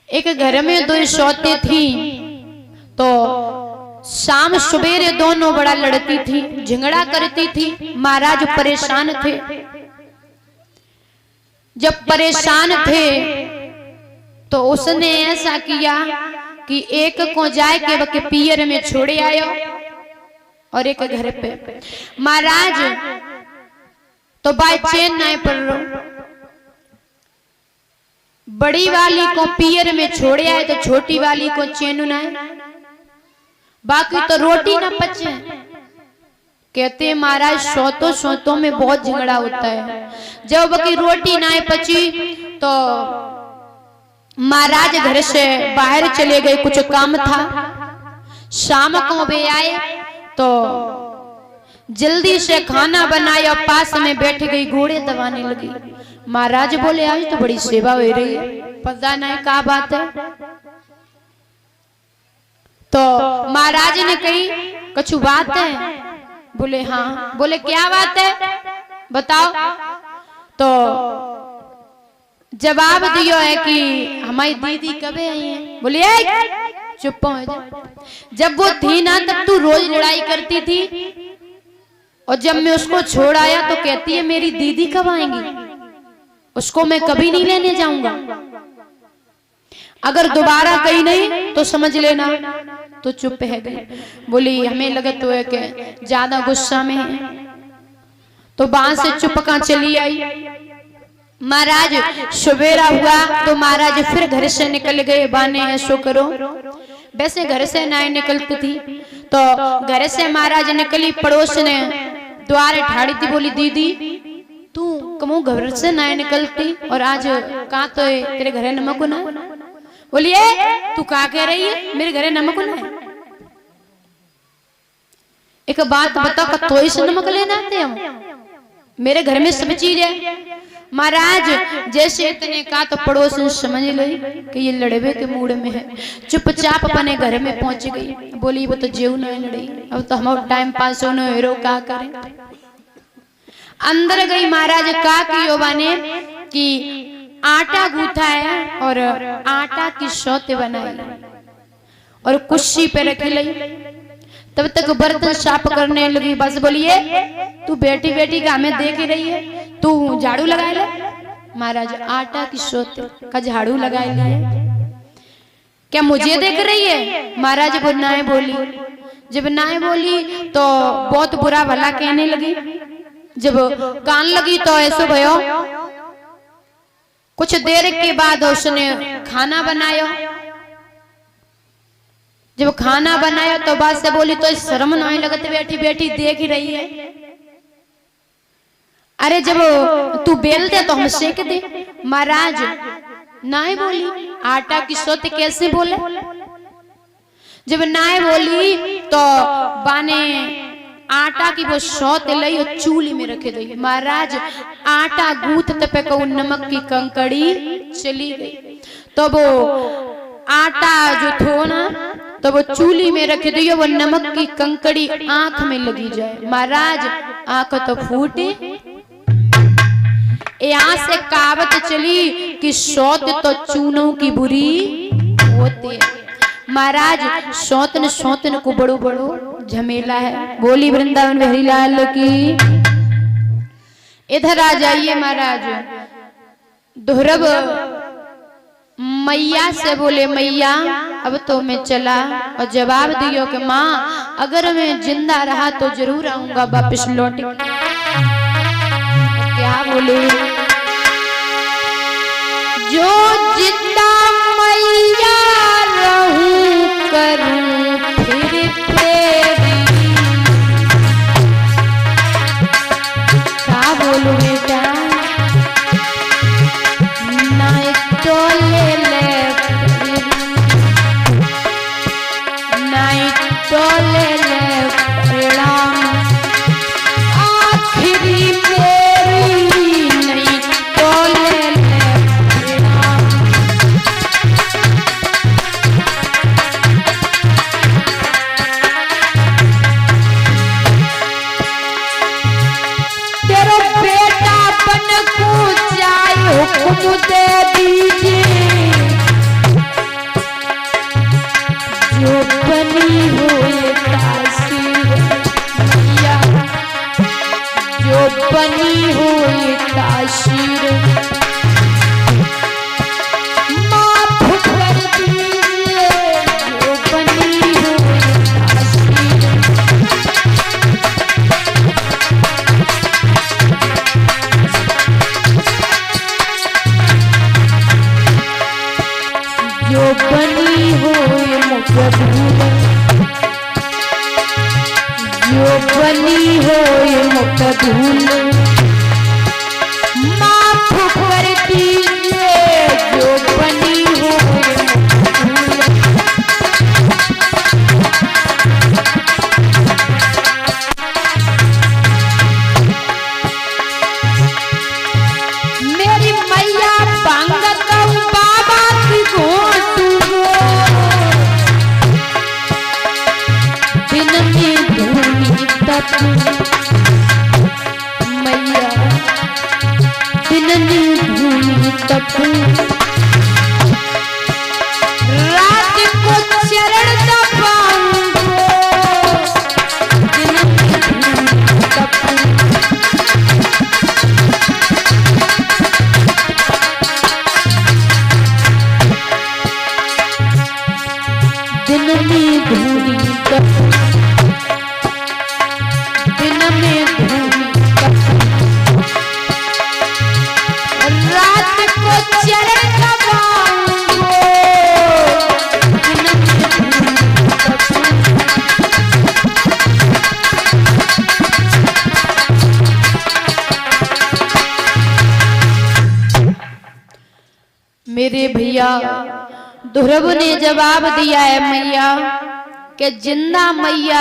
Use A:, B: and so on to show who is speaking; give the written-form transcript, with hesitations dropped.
A: एक घर में दो सौते थी, तो शाम सवेरे दोनों बड़ा लड़ती थी, झगड़ा करती थी। महाराज परेशान थे। जब परेशान थे तो उसने ऐसा किया कि एक को जाए के बके पियर में छोड़े आयो और एक घर पे। महाराज तो बाय चैन नहीं पड़ रहा, बड़ी वाली को पियर में छोड़े आए तो छोटी वाली को चैन ना, बाकी तो रोटी ना पचे। कहते महाराज सोतों में बहुत झगड़ा होता है। जब बाकी रोटी ना पची तो महाराज घर से बाहर चले गए, कुछ काम था। शाम को वे आए तो जल्दी से खाना बनाया, पास में बैठ गई, घोड़े दबाने लगी। महाराज बोले आज तो बड़ी सेवा हो रही है, पता नहीं क्या बात है। तो महाराज ने कही कुछ बात है? बोले हाँ। बोले क्या बात है बताओ। तो जवाब दियो है कि हमारी दीदी कब आई है। बोले चुप हो जा, जब वो थी ना तब तू रोज लड़ाई करती थी, और जब मैं उसको छोड़ आया तो कहती है मेरी दीदी कब आएंगी, उसको मैं कभी नहीं लेने जाऊंगा। अगर दोबारा कहीं नहीं तो समझ लेना। तो चुप है गई। बोली हमें लगे तो है कि ज्यादा गुस्सा में है, तो वहां से चुप कहां चली आई। महाराज सवेरा हुआ तो महाराज फिर घर से निकल गए। बाने ऐसो करो, वैसे घर से ना निकलती थी, तो घर से महाराज निकली, पड़ोस ने द्वार ठाड़ी थी। बोली दीदी तू कमो घर से ना निकलती और आज कहा तो तेरे घरे नमक ना। बोलिए तू क्या कह रही है, मेरे घरे नमक ना है। एक बात बता, कतोई से नमक लेना आते हम, मेरे घर में सब चीज है। महाराज जैसे इतने का तो पड़ोस समझ गई कि ये लड़वे के मूड में है, चुपचाप अपने घर में पहुंच गई। बोली वो तो जेऊ नहीं लड़ी, अब तो हमारा टाइम पास होने हेरो का करें। अंदर गई, महाराज का कियो बाने कि आटा गूथा है और आटा की सौते बनाई और कुर्सी पे रखी ली। तब तक बर्तन साफ करने लगी। बस बोलिए तू बेटी बेटी का हमें देख ही रही है, तू झाड़ू लगा ले। महाराज आटा की सौते का झाड़ू लगा लिए, क्या मुझे देख रही है? महाराज वो नाय बोली। जब नाय बोली तो बहुत बुरा भला कहने लगी। जब कान लगी तो ऐसो भयो। कुछ देर के बाद उसने खाना बनाया। जब खाना बनाया तो बात से बोली तो शर्म नहीं लगती, बेटी बेटी देख ही रही है। अरे जब तू बेल दे तो हम सेक दे। महाराज नाय बोली आटा की सौते कैसे बोले। जब नाय बोली तो बाने आटा की वो सौते लाई और चूल्हे में रखे दी। महाराज आटा गूंथते पे को नमक की कंकड़ी चली गई। तो वो आटा जो थो ना तो वो चूल्हे में रख दियो, वो नमक की कंकड़ी आंख में लगी जाए। महाराज आंख तो फूटे। यहाँ से कहावत चली कि सौत तो चूनों की बुरी होती है। महाराज सौतन सौतन को बड़ो बड़ो झमेला है। बोली वृंदावन बिहारी लाल की। इधर आ जाइए महाराज। ध्रुव मैया से बोले मैया अब तो मैं चला, और जवाब दियो कि माँ अगर मैं जिंदा रहा तो जरूर आऊंगा वापिस लौट। क्या बोले जो जिंदा मैया रहूं करूं फिर तेरी। क्या बोलूं बेटा नहीं तो ले ले नहीं तो ले ले प्रणाम आखिरी मेरी नहीं तो ले ले प्रणाम। जो बनी हो मुख धूल, जो बनी हो मुख धूल, माफ कर दीजिए जो बनी हो मुख धूल। मेरी मैया बांगत बाबा की घोटू दिन में धूनी तक, मैया दिन में धूनी तक, रात को चरण दबाऊंगो दिन में धूनी तक। दिन में धूनी तक, दिन में धूनी तक, रात को चरण दबाऊंगो दिन में धूनी तक। मेरे भैया ध्रुव ने जवाब दिया है मैया कि जिंदा मैया